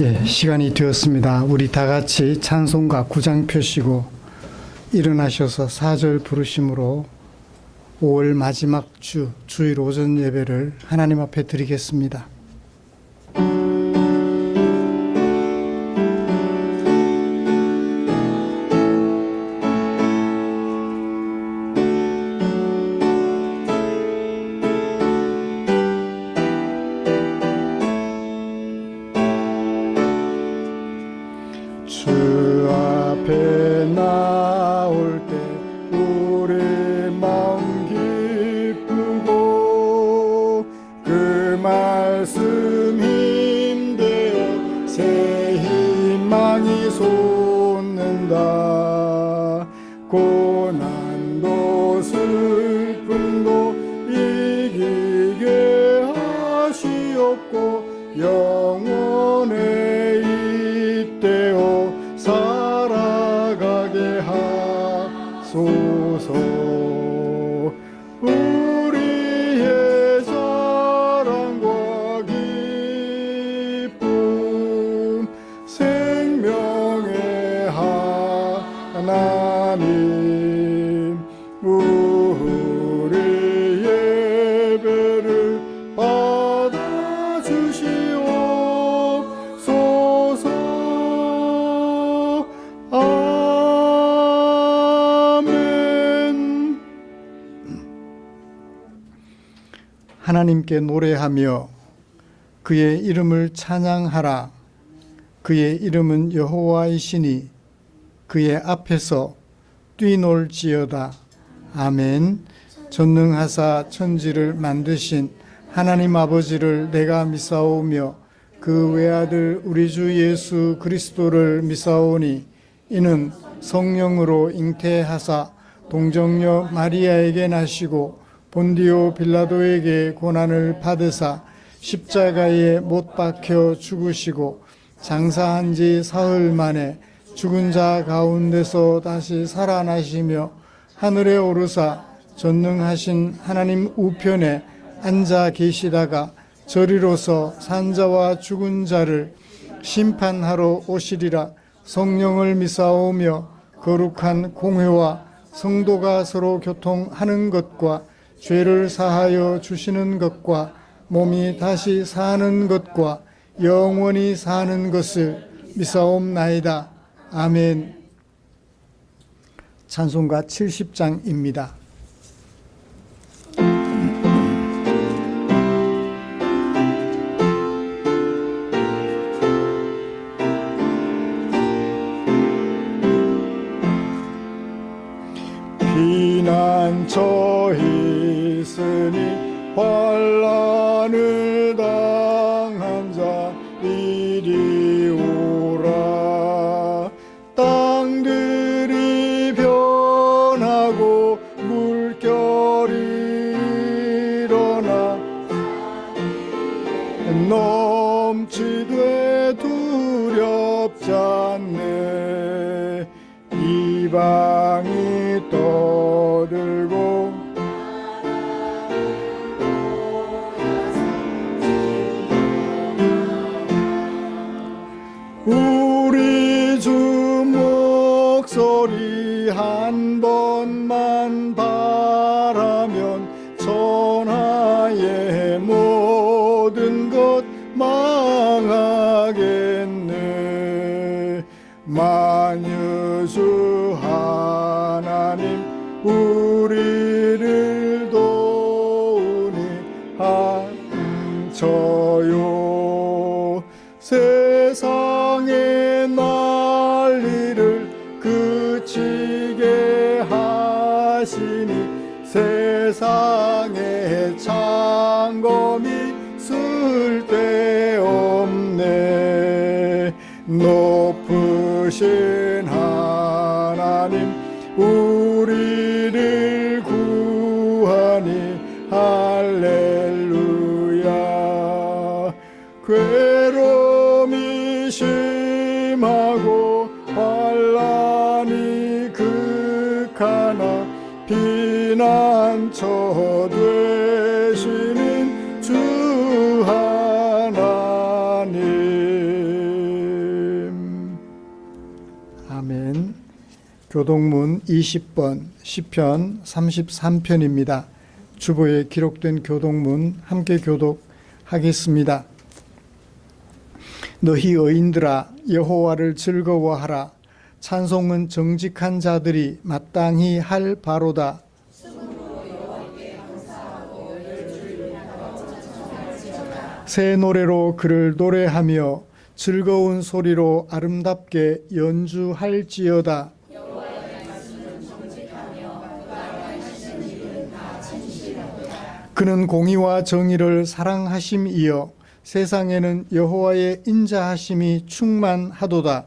예, 시간이 되었습니다. 우리 다 같이 찬송가 9장 펴시고 일어나셔서 4절 부르심으로 5월 마지막 주일 오전 예배를 하나님 앞에 드리겠습니다. 주 앞에 나올 때 우리 마음 기쁘고 그 말씀 힘되어 새 희망이 솟는다. 고난도 슬픔도 이기게 하시옵고 영원의 이때오 살아가게 하소서. 우리의 사랑과 기쁨 생명의 하나님, 우리 예배를 받아주시옵소서. 아멘. 하나님께 노래하며 그의 이름을 찬양하라. 그의 이름은 여호와이시니 그의 앞에서 뛰놀지어다. 아멘. 전능하사 천지를 만드신 하나님 아버지를 내가 믿사오며 그 외아들 우리 주 예수 그리스도를 믿사오니 이는 성령으로 잉태하사 동정녀 마리아에게 나시고 본디오 빌라도에게 고난을 받으사 십자가에 못 박혀 죽으시고 장사한 지 사흘 만에 죽은 자 가운데서 다시 살아나시며 하늘에 오르사 전능하신 하나님 우편에 앉아 계시다가 저리로서 산자와 죽은 자를 심판하러 오시리라. 성령을 믿사오며 거룩한 공회와 성도가 서로 교통하는 것과 죄를 사하여 주시는 것과 몸이 다시 사는 것과 영원히 사는 것을 믿사옵나이다. 아멘. 찬송가 70장입니다. 피난처 있으니 환난을 당한 자 이리 오라. 땅들이 변하고 물결이 일어나 넘치되 두렵지 않네. 이방이 떠들고 우리 주 목소리 한 번만 바라면 천하의 모든 것 망하겠네. 만유주 하나님 우리를 도우니 한처요. 세상의 난리를 그치게 하시니 세상에 창검이 쓸데없네. 높으신 하나님 우리를 구하니 할렐루야. 괴로움이 심하고 환난이 극하나 피난처 되시는 주 하나님, 교독문 20번 시편 33편입니다. 주보에 기록된 교독문 함께 교독하겠습니다. 너희 의인들아 여호와를 즐거워하라. 찬송은 정직한 자들이 마땅히 할 바로다. 새 노래로 그를 노래하며 즐거운 소리로 아름답게 연주할지어다. 그는 공의와 정의를 사랑하심이여 세상에는 여호와의 인자하심이 충만하도다.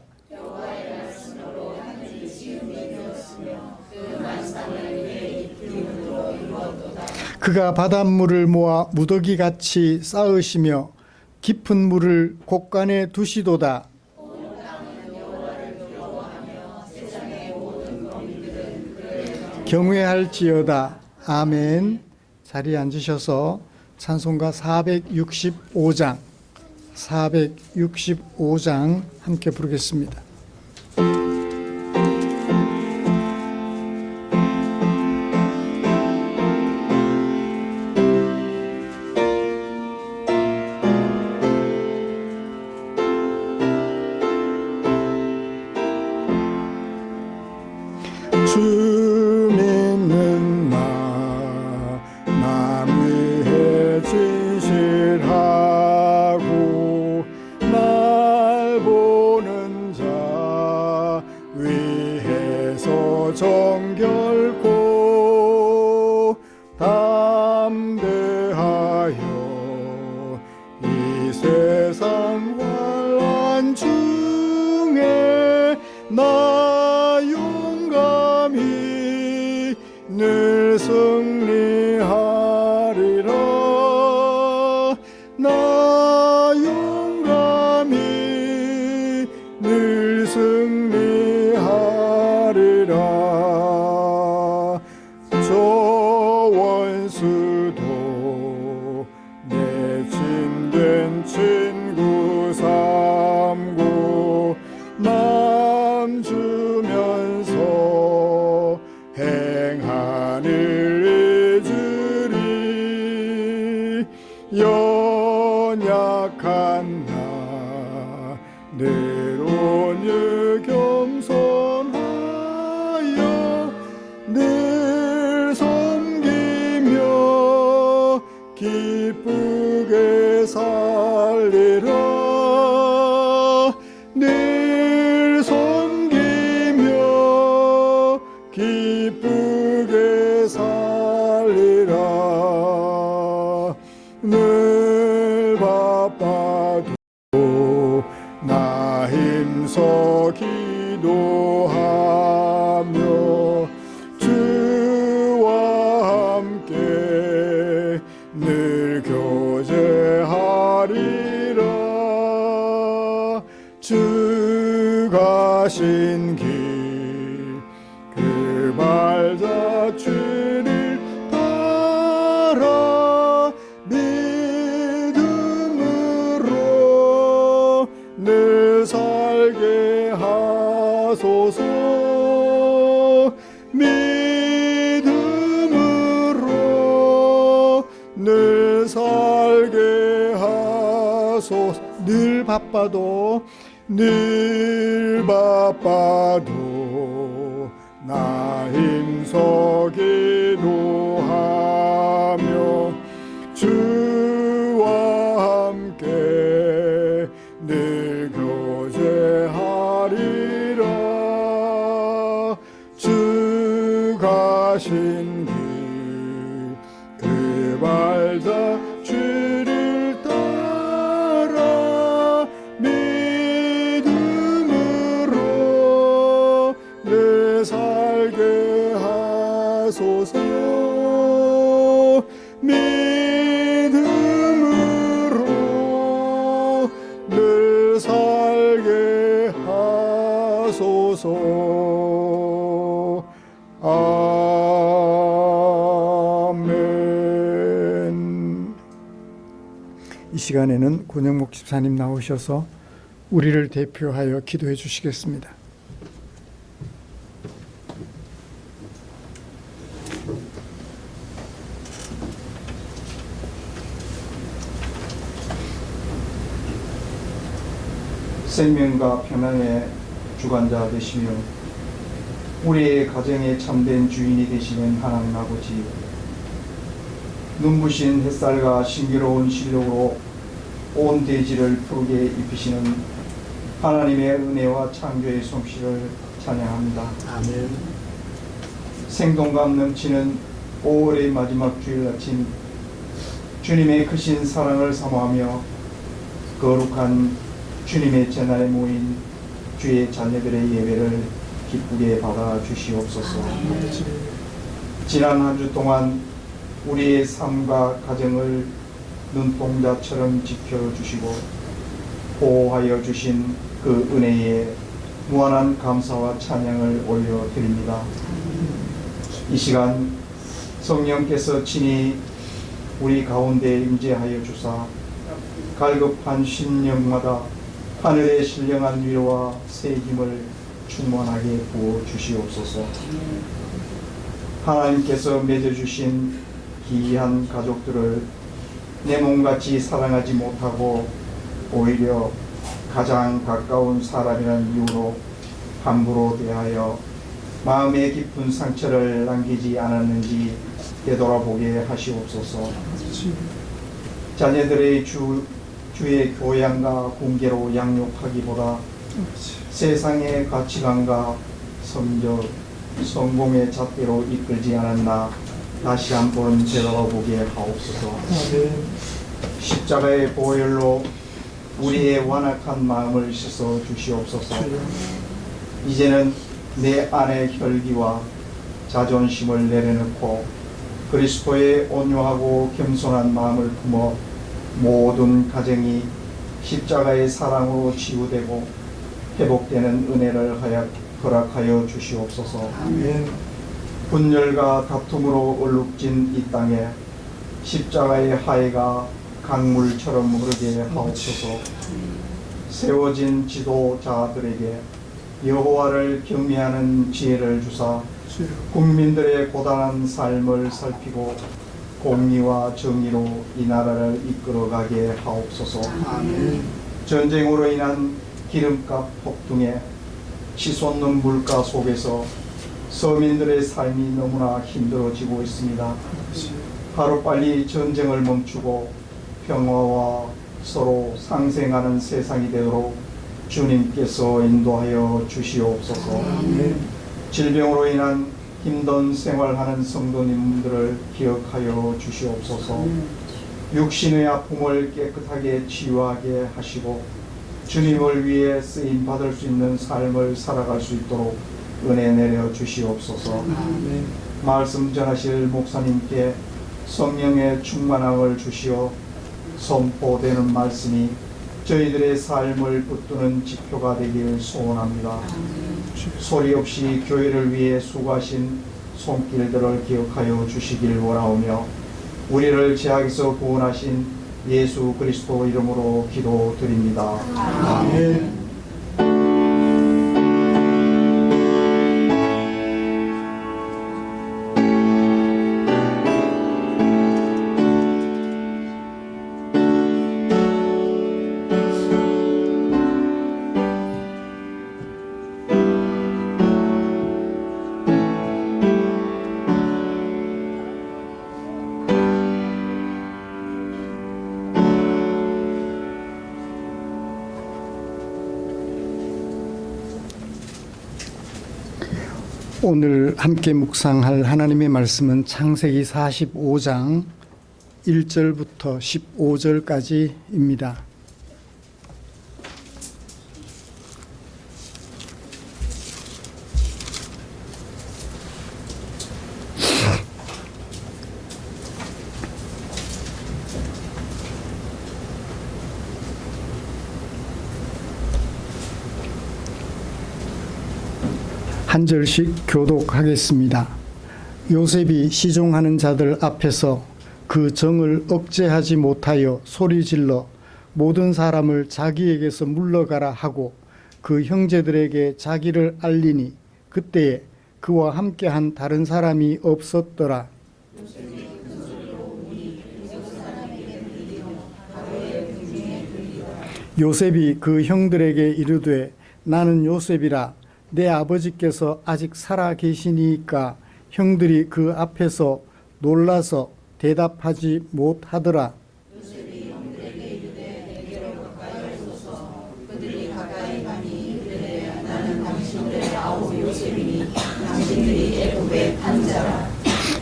그가 바닷물을 모아 무더기같이 쌓으시며 깊은 물을 곳간에 두시도다. 경외할지어다. 아멘. 자리에 앉으셔서 찬송가 465장 함께 부르겠습니다. 주 믿는 남 위해 진실하고 날 보는 자 위해서 정결코 담대하여 이 세상 환난 중에 나 용감히 늘 승리하리라. 나 용감히 늘 승리하리라. 저 원수도 내 친된 친구 삼고 남 주면서 행하늘 잊으리. 연약한 나 늘 온유 겸손하여 늘 섬기며 기쁘게 살리라. 늘 섬기며 기쁘게 살리라. 늘 바빠도 나 힘써 기도하며 주와 함께 늘 교제하리라. 주 가신 길 그 발자 주를 따라 믿음으로 늘 살게 하소서. 믿음으로 늘 살게 하소서. 늘 바빠도 나 힘써 기도하며 주와 함께 늘 교제하리라. 주 가신 길 그 발자 주를 따라 믿음으로 늘 살게 하소서. 믿음으로 늘 살게 하소서. 아멘. 이 시간에는 권영목 집사님 나오셔서 우리를 대표하여 기도해 주시겠습니다. 생명과 평안의 주관자 되시며 우리의 가정의 참된 주인이 되시는 하나님 아버지, 눈부신 햇살과 신비로운 신력으로 온 대지를 푸르게 입히시는 하나님의 은혜와 창조의 솜씨를 찬양합니다. 아멘. 생동감 넘치는 5월의 마지막 주일 아침, 주님의 크신 사랑을 사모하며 거룩한 주님의 제날에 모인 주의 자녀들의 예배를 기쁘게 받아 주시옵소서. 지난 한 주 동안 우리의 삶과 가정을 눈동자처럼 지켜주시고 보호하여 주신 그 은혜에 무한한 감사와 찬양을 올려드립니다. 이 시간 성령께서 친히 우리 가운데 임재하여 주사 갈급한 심령마다 하늘의 신령한 위로와 새 힘을 충만하게 부어 주시옵소서. 하나님께서 맺어주신 기이한 가족들을 내 몸같이 사랑하지 못하고 오히려 가장 가까운 사람이라는 이유로 함부로 대하여 마음의 깊은 상처를 남기지 않았는지 되돌아보게 하시옵소서. 자녀들의 주의 교양과 공개로 양육하기보다 세상의 가치관과 성적, 성공의 잣대로 이끌지 않았나 다시 한번 되돌아보게 하옵소서. 십자가의 보혈로 우리의 완악한 마음을 씻어 주시옵소서. 이제는 내 안의 혈기와 자존심을 내려놓고 그리스도의 온유하고 겸손한 마음을 품어 모든 가정이 십자가의 사랑으로 치유되고 회복되는 은혜를 허락하여 주시옵소서. 아멘. 분열과 다툼으로 얼룩진 이 땅에 십자가의 하혜가 강물처럼 흐르게 하옵소서. 세워진 지도자들에게 여호와를 경외하는 지혜를 주사 국민들의 고단한 삶을 살피고 공의와 정의로 이 나라를 이끌어가게 하옵소서. 아멘. 전쟁으로 인한 기름값 폭등에 치솟는 물가 속에서 서민들의 삶이 너무나 힘들어지고 있습니다. 하루빨리 전쟁을 멈추고 평화와 서로 상생하는 세상이 되도록 주님께서 인도하여 주시옵소서. 아멘. 질병으로 인한 힘든 생활하는 성도님들을 기억하여 주시옵소서. 육신의 아픔을 깨끗하게 치유하게 하시고 주님을 위해 쓰임 받을 수 있는 삶을 살아갈 수 있도록 은혜 내려 주시옵소서. 아멘. 말씀 전하실 목사님께 성령의 충만함을 주시어 선포되는 말씀이 저희들의 삶을 붙드는 지표가 되기를 소원합니다. 소리 없이 교회를 위해 수고하신 손길들을 기억하여 주시길 원하오며 우리를 죄악에서 구원하신 예수 그리스도 이름으로 기도드립니다. 아멘. 오늘 함께 묵상할 하나님의 말씀은 창세기 45장 1절부터 15절까지입니다. 한 절씩 교독하겠습니다. 요셉이 시종하는 자들 앞에서 그 정을 억제하지 못하여 소리질러 모든 사람을 자기에게서 물러가라 하고 그 형제들에게 자기를 알리니 그때에 그와 함께한 다른 사람이 없었더라. 요셉이 그 형들에게 이르되 나는 요셉이라 내 아버지께서 아직 살아 계시니까 형들이 그 앞에서 놀라서 대답하지 못하더라. 요셉이 형들에게 이르되 내게로 가까이 오소서. 그들이 가까이 가니 이르되 나는 당신들의 아우 요셉이니 당신들이 애굽에 판 자라.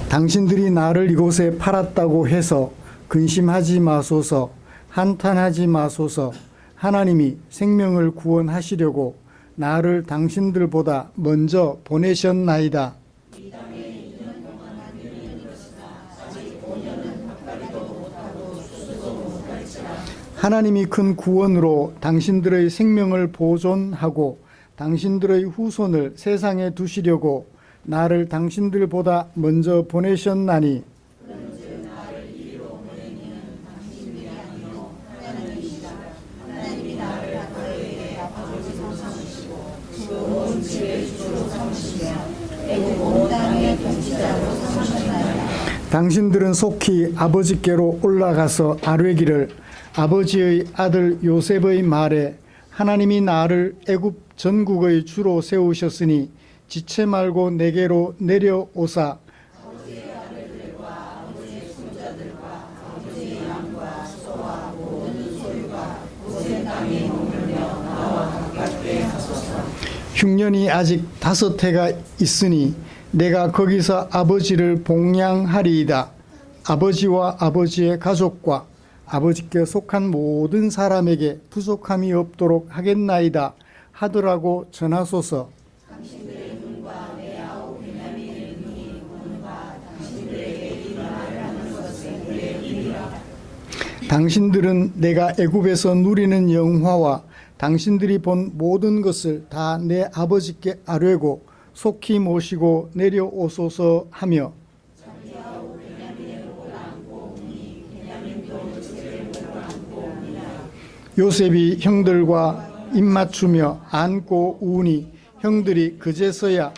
당신들이 나를 이곳에 팔았다고 해서 근심하지 마소서, 한탄하지 마소서. 하나님이 생명을 구원하시려고 나를 당신들보다 먼저 보내셨나이다. 이 땅에 2년 동안 한 일인 것이나 아직 5년은 가까이도 못하고 수도 못할지라. 하나님이 큰 구원으로 당신들의 생명을 보존하고 당신들의 후손을 세상에 두시려고 나를 당신들보다 먼저 보내셨나니 그런즉 나를 이리로 보내니는 당신들이 아니요 하나님이시다. 하나님이 나를 너희에게 아버지로 삼으시고 그 온 집의 주로 삼으시며 애굽 온 땅의 통치자로 삼으셨나이다. 당신들은 속히 아버지께로 올라가서 아뢰기를 아버지의 아들 요셉의 말에 하나님이 나를 애굽 전국의 주로 세우셨으니 지체 말고 내게로 내려오사 아버지의 아들들과 아버지의 손자들과 아버지의 양과 소와 모든 소유가 고센 땅에 머물며 나와 가깝게 하소서. 흉년이 아직 5해가 있으니 내가 거기서 아버지를 봉양하리이다. 아버지와 아버지의 가족과 아버지께 속한 모든 사람에게 부족함이 없도록 하겠나이다 하더라고 전하소서. 당신들의 눈과 내 아우 베냐민의 눈이 보는가 당신들에게 이 말을 하는 것은 내 일이라. 당신들은 내가 애굽에서 누리는 영화와 당신들이 본 모든 것을 다 내 아버지께 아뢰고 속히 모시고 내려오소서 하며 요셉이 형들과 입맞추며 안고 우니 형들이 그제서야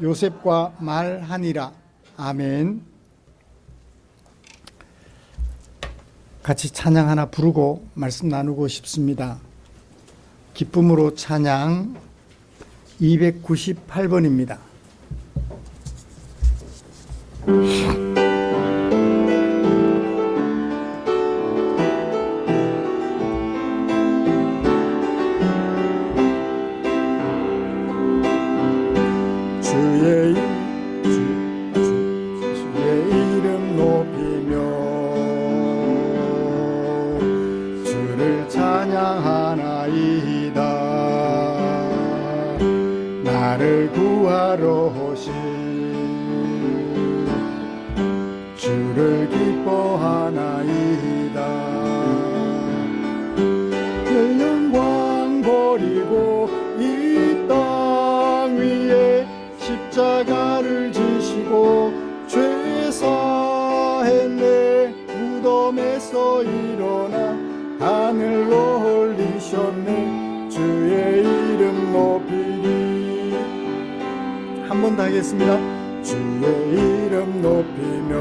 요셉과 말하니라. 아멘. 같이 찬양 하나 부르고 말씀 나누고 싶습니다. 기쁨으로 찬양 298번입니다. 주의 이름 높이며 주를 찬양하나이다. 나를 구하러 오신 주를 기뻐하나이다. 그 영광 버리고 이 땅 위에 십자가를 지시고 죄 사했네. 무덤에서 일어나 하늘로 올리셨네. 주의 이름 높이리. 한 번 더 하겠습니다. 주의 이름 높이며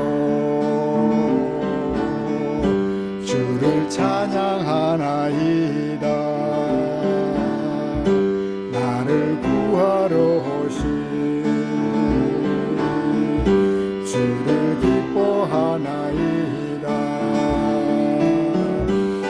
주를 찬양하나이다. 나를 구하러 오신 주를 기뻐하나이다.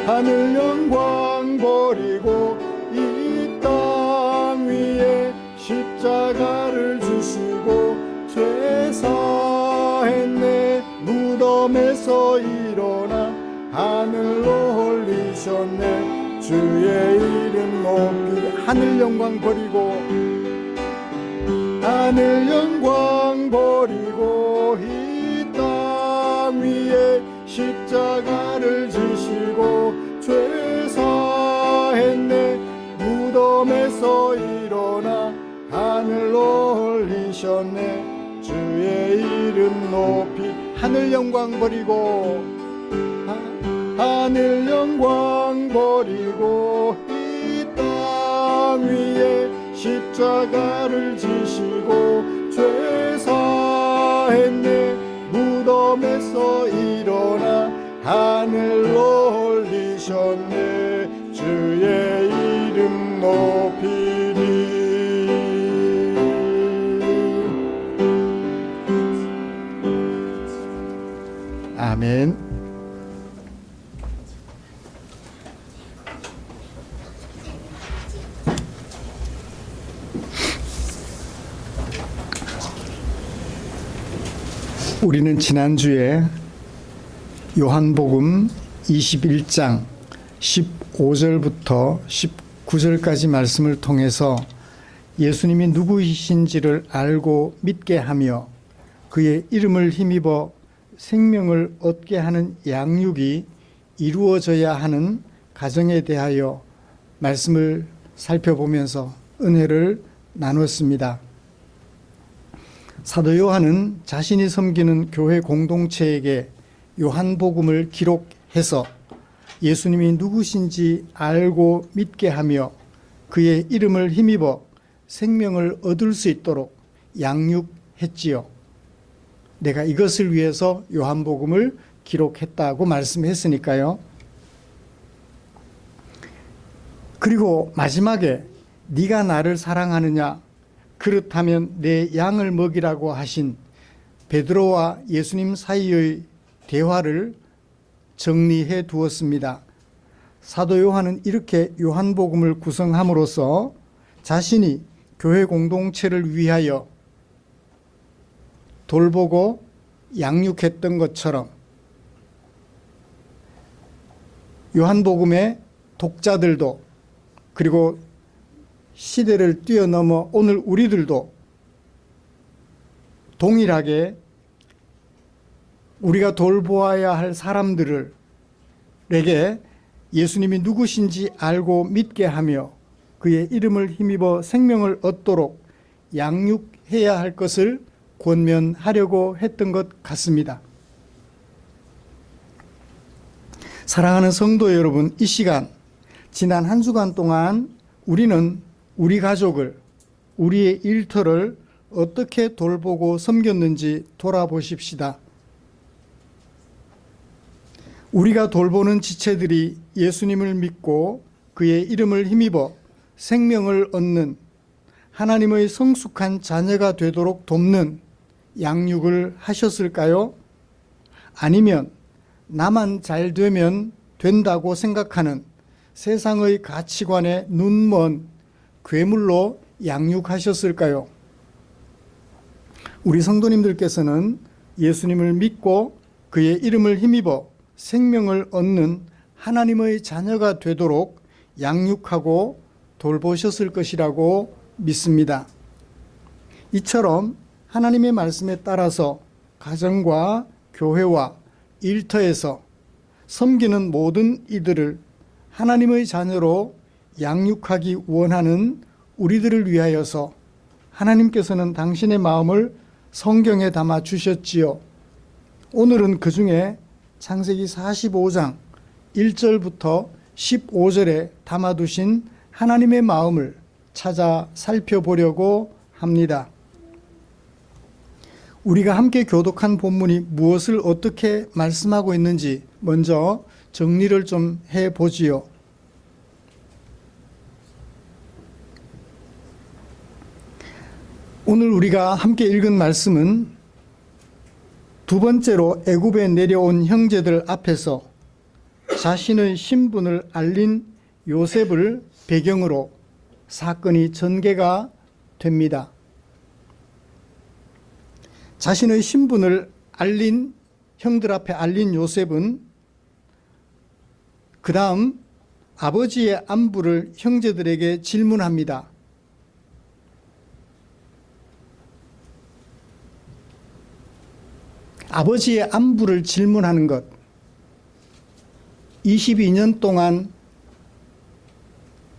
하늘 영광 버리고 이 땅 위에 십자가를 지시고 죄 사했네. 무덤에서 일어나 하늘로 올리셨네. 주의 이름 높이. 하늘 영광 버리고 하늘 영광 버리고 이 땅 위에 십자가를 지시고 죄 사했네. 무덤에서 일어나 하늘로 올리셨네. 주의 이름 높이. 하늘 영광 버리고 하늘 영광 버리고 이 땅 위에 십자가를 지시고 죄 사했네. 무덤에서 일어나 하늘로 올리셨네. 주의 우리는 지난주에 요한복음 21장 15절부터 19절까지 말씀을 통해서 예수님이 누구이신지를 알고 믿게 하며 그의 이름을 힘입어 생명을 얻게 하는 양육이 이루어져야 하는 가정에 대하여 말씀을 살펴보면서 은혜를 나눴습니다. 사도 요한은 자신이 섬기는 교회 공동체에게 요한복음을 기록해서 예수님이 누구신지 알고 믿게 하며 그의 이름을 힘입어 생명을 얻을 수 있도록 양육했지요. 내가 이것을 위해서 요한복음을 기록했다고 말씀했으니까요. 그리고 마지막에 네가 나를 사랑하느냐? 그렇다면 내 양을 먹이라고 하신 베드로와 예수님 사이의 대화를 정리해 두었습니다. 사도 요한은 이렇게 요한복음을 구성함으로써 자신이 교회 공동체를 위하여 돌보고 양육했던 것처럼 요한복음의 독자들도 그리고 시대를 뛰어넘어 오늘 우리들도 동일하게 우리가 돌보아야 할 사람들에게 예수님이 누구신지 알고 믿게 하며 그의 이름을 힘입어 생명을 얻도록 양육해야 할 것을 권면하려고 했던 것 같습니다. 사랑하는 성도 여러분, 이 시간 지난 한 주간 동안 우리는 우리 가족을, 우리의 일터를 어떻게 돌보고 섬겼는지 돌아보십시다. 우리가 돌보는 지체들이 예수님을 믿고 그의 이름을 힘입어 생명을 얻는 하나님의 성숙한 자녀가 되도록 돕는 양육을 하셨을까요? 아니면 나만 잘 되면 된다고 생각하는 세상의 가치관에 눈먼 괴물로 양육하셨을까요? 우리 성도님들께서는 예수님을 믿고 그의 이름을 힘입어 생명을 얻는 하나님의 자녀가 되도록 양육하고 돌보셨을 것이라고 믿습니다. 이처럼 하나님의 말씀에 따라서 가정과 교회와 일터에서 섬기는 모든 이들을 하나님의 자녀로 양육하기 원하는 우리들을 위하여서 하나님께서는 당신의 마음을 성경에 담아 주셨지요. 오늘은 그 중에 창세기 45장 1절부터 15절에 담아두신 하나님의 마음을 찾아 살펴보려고 합니다. 우리가 함께 교독한 본문이 무엇을 어떻게 말씀하고 있는지 먼저 정리를 좀 해보지요. 오늘 우리가 함께 읽은 말씀은 두 번째로 애굽에 내려온 형제들 앞에서 자신의 신분을 알린 요셉을 배경으로 사건이 전개가 됩니다. 자신의 신분을 알린 형들 앞에 알린 요셉은 그 다음 아버지의 안부를 형제들에게 질문합니다. 아버지의 안부를 질문하는 것, 22년 동안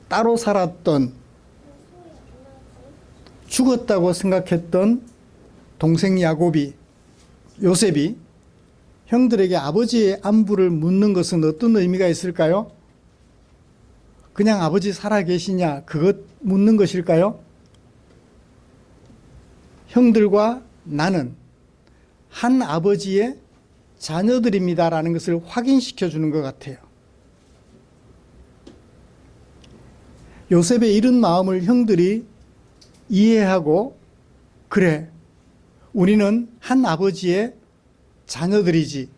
따로 살았던, 죽었다고 생각했던 동생 요셉이 형들에게 아버지의 안부를 묻는 것은 어떤 의미가 있을까요? 그냥 아버지 살아계시냐, 그것 묻는 것일까요? 형들과 나는 한 아버지의 자녀들입니다라는 것을 확인시켜 주는 것 같아요. 요셉의 이런 마음을 형들이 이해하고, 그래, 우리는 한 아버지의 자녀들이지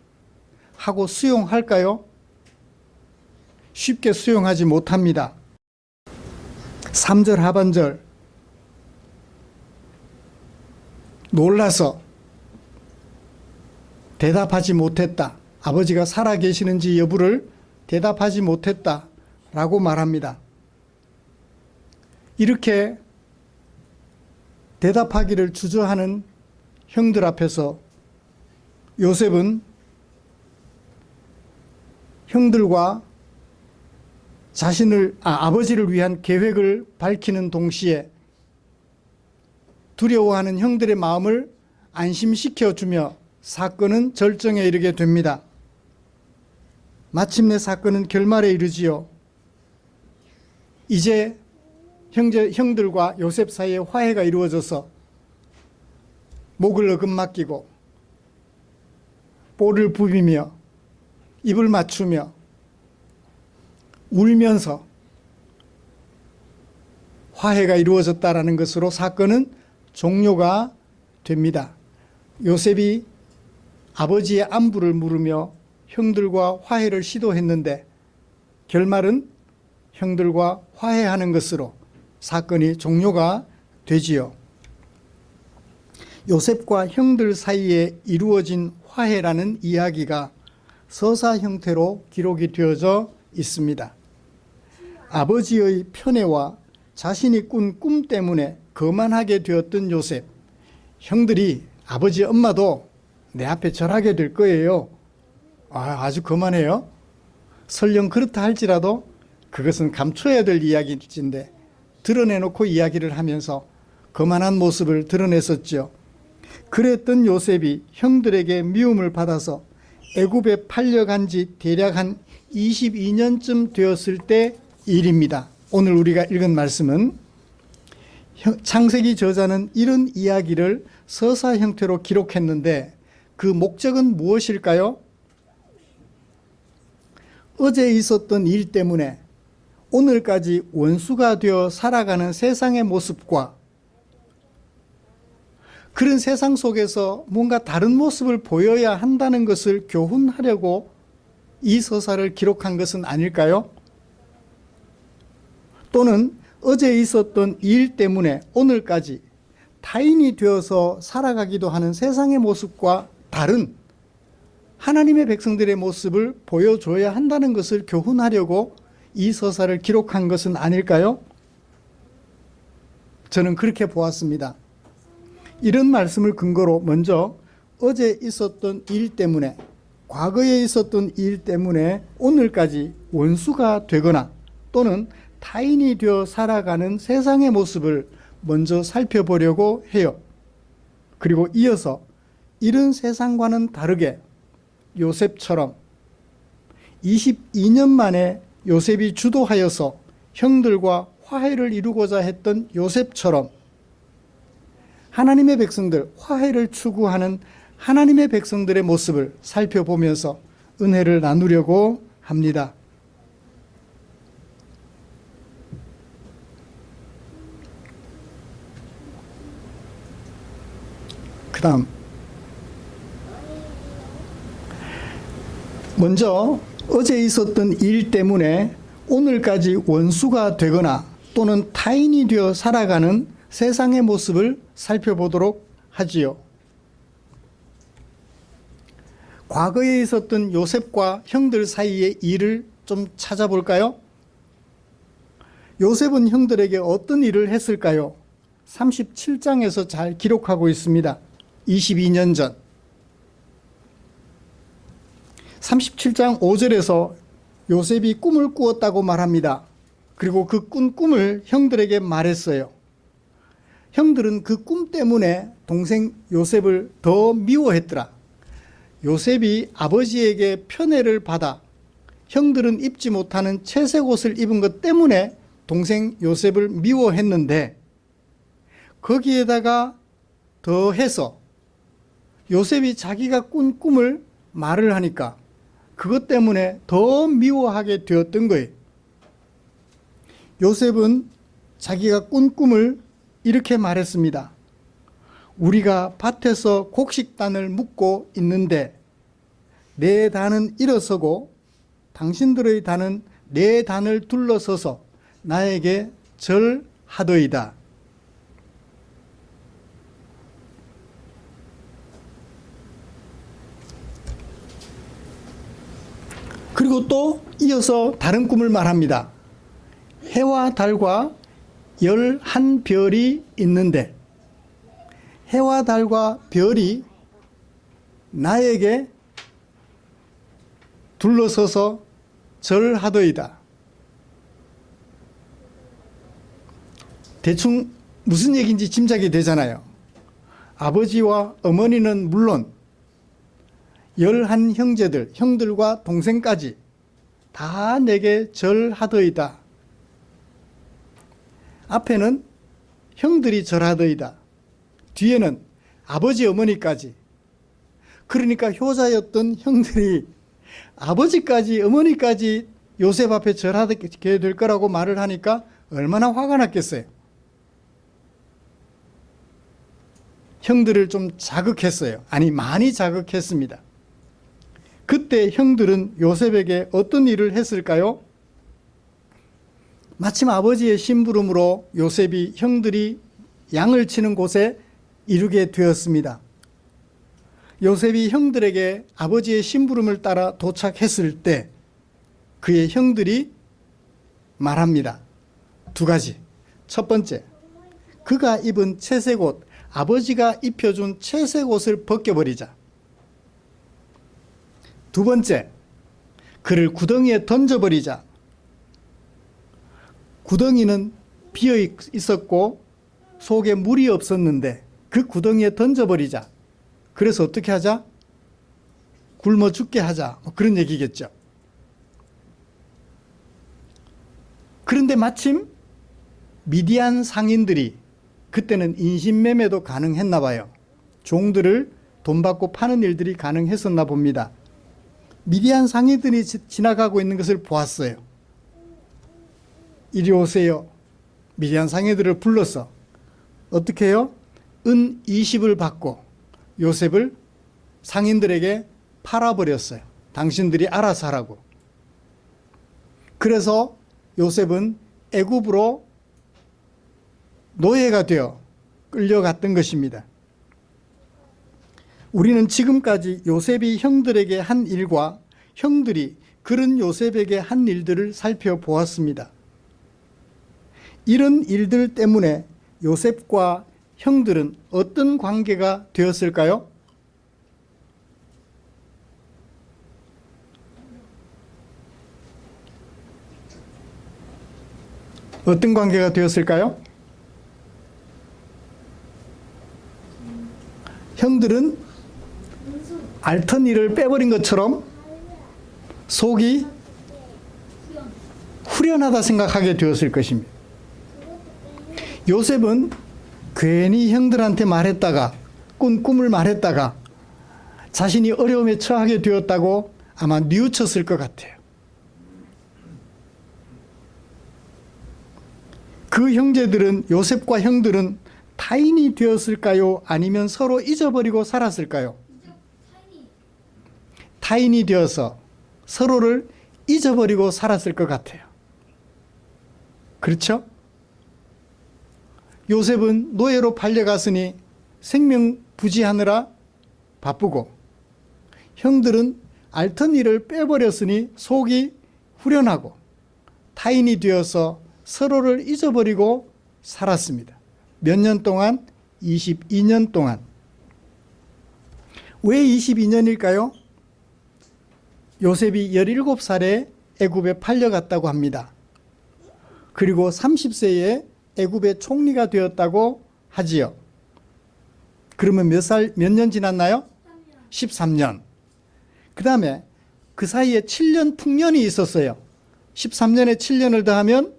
하고 수용할까요? 쉽게 수용하지 못합니다. 3절 하반절, 놀라서 대답하지 못했다. 아버지가 살아계시는지 여부를 대답하지 못했다라고 말합니다. 이렇게 대답하기를 주저하는 형들 앞에서 요셉은 형들과 아버지를 위한 계획을 밝히는 동시에 두려워하는 형들의 마음을 안심시켜주며 사건은 절정에 이르게 됩니다. 마침내 사건은 결말에 이르지요. 이제 형들과 요셉 사이에 화해가 이루어져서 목을 어금맞기고 볼을 부비며 입을 맞추며 울면서 화해가 이루어졌다라는 것으로 사건은 종료가 됩니다. 요셉이 아버지의 안부를 물으며 형들과 화해를 시도했는데 결말은 형들과 화해하는 것으로 사건이 종료가 되지요. 요셉과 형들 사이에 이루어진 화해라는 이야기가 서사 형태로 기록이 되어져 있습니다. 아버지의 편애와 자신이 꾼 꿈 때문에 거만하게 되었던 요셉, 형들이 아버지 엄마도 내 앞에 절하게 될 거예요. 아주 거만해요. 설령 그렇다 할지라도 그것은 감춰야 될 이야기인데 드러내놓고 이야기를 하면서 거만한 모습을 드러냈었죠. 그랬던 요셉이 형들에게 미움을 받아서 애굽에 팔려간 지 대략 한 22년쯤 되었을 때 일입니다. 오늘 우리가 읽은 말씀은 창세기 저자는 이런 이야기를 서사 형태로 기록했는데 그 목적은 무엇일까요? 어제 있었던 일 때문에 오늘까지 원수가 되어 살아가는 세상의 모습과 그런 세상 속에서 뭔가 다른 모습을 보여야 한다는 것을 교훈하려고 이 서사를 기록한 것은 아닐까요? 또는 어제 있었던 일 때문에 오늘까지 타인이 되어서 살아가기도 하는 세상의 모습과 다른 하나님의 백성들의 모습을 보여줘야 한다는 것을 교훈하려고 이 서사를 기록한 것은 아닐까요? 저는 그렇게 보았습니다. 이런 말씀을 근거로 먼저 어제 있었던 일 때문에, 과거에 있었던 일 때문에 오늘까지 원수가 되거나 또는 타인이 되어 살아가는 세상의 모습을 먼저 살펴보려고 해요. 그리고 이어서 이런 세상과는 다르게 요셉처럼 22년 만에 요셉이 주도하여서 형들과 화해를 이루고자 했던 요셉처럼 하나님의 백성들, 화해를 추구하는 하나님의 백성들의 모습을 살펴보면서 은혜를 나누려고 합니다. 그 다음 먼저 어제 있었던 일 때문에 오늘까지 원수가 되거나 또는 타인이 되어 살아가는 세상의 모습을 살펴보도록 하지요. 과거에 있었던 요셉과 형들 사이의 일을 좀 찾아볼까요? 요셉은 형들에게 어떤 일을 했을까요? 37장에서 잘 기록하고 있습니다. 22년 전 37장 5절에서 요셉이 꿈을 꾸었다고 말합니다. 그리고 그 꾼 꿈을 형들에게 말했어요. 형들은 그 꿈 때문에 동생 요셉을 더 미워했더라. 요셉이 아버지에게 편애를 받아 형들은 입지 못하는 채색 옷을 입은 것 때문에 동생 요셉을 미워했는데 거기에다가 더해서 요셉이 자기가 꾼 꿈을 말을 하니까 그것 때문에 더 미워하게 되었던 거예요. 요셉은 자기가 꾼 꿈을 이렇게 말했습니다. 우리가 밭에서 곡식단을 묶고 있는데 내 단은 일어서고 당신들의 단은 내 단을 둘러서서 나에게 절하더이다. 그리고 또 이어서 다른 꿈을 말합니다. 해와 달과 11별이 있는데 해와 달과 별이 나에게 둘러서서 절하더이다. 대충 무슨 얘기인지 짐작이 되잖아요. 아버지와 어머니는 물론 11형제들, 형들과 동생까지 다 내게 절하더이다. 앞에는 형들이 절하더이다. 뒤에는 아버지, 어머니까지. 그러니까 효자였던 형들이 아버지까지, 어머니까지 요셉 앞에 절하게 될 거라고 말을 하니까 얼마나 화가 났겠어요. 형들을 좀 자극했어요. 아니, 많이 자극했습니다. 그때 형들은 요셉에게 어떤 일을 했을까요? 마침 아버지의 심부름으로 요셉이 형들이 양을 치는 곳에 이르게 되었습니다. 요셉이 형들에게 아버지의 심부름을 따라 도착했을 때 그의 형들이 말합니다. 두 가지. 첫 번째, 그가 입은 채색옷, 아버지가 입혀준 채색옷을 벗겨버리자. 두 번째, 그를 구덩이에 던져버리자. 구덩이는 비어 있었고 속에 물이 없었는데 그 구덩이에 던져버리자. 그래서 어떻게 하자? 굶어 죽게 하자. 그런 얘기겠죠. 그런데 마침 미디안 상인들이, 그때는 인신매매도 가능했나 봐요. 종들을 돈 받고 파는 일들이 가능했었나 봅니다. 미디안 상인들이 지나가고 있는 것을 보았어요. 이리 오세요. 미디안 상인들을 불러서 어떻게 해요? 은 20을 받고 요셉을 상인들에게 팔아버렸어요. 당신들이 알아서 하라고. 그래서 요셉은 애굽으로 노예가 되어 끌려갔던 것입니다. 우리는 지금까지 요셉이 형들에게 한 일과 형들이 그런 요셉에게 한 일들을 살펴보았습니다. 이런 일들 때문에 요셉과 형들은 어떤 관계가 되었을까요? 어떤 관계가 되었을까요? 형들은 알턴이를 빼버린 것처럼 속이 후련하다 생각하게 되었을 것입니다. 요셉은 괜히 형들한테 말했다가, 꾼 꿈을 말했다가 자신이 어려움에 처하게 되었다고 아마 뉘우쳤을 것 같아요. 그 형제들은, 요셉과 형들은 타인이 되었을까요? 아니면 서로 잊어버리고 살았을까요? 타인이 되어서 서로를 잊어버리고 살았을 것 같아요. 그렇죠? 요셉은 노예로 팔려갔으니 생명 부지하느라 바쁘고, 형들은 알턴이를 빼버렸으니 속이 후련하고 타인이 되어서 서로를 잊어버리고 살았습니다. 몇 년 동안? 22년 동안. 왜 22년일까요? 요셉이 17살에 애굽에 팔려갔다고 합니다. 그리고 30세에 애굽의 총리가 되었다고 하지요. 그러면 몇 년 지났나요? 13년. 그 다음에 그 사이에 7년 풍년이 있었어요. 13년에 7년을 더하면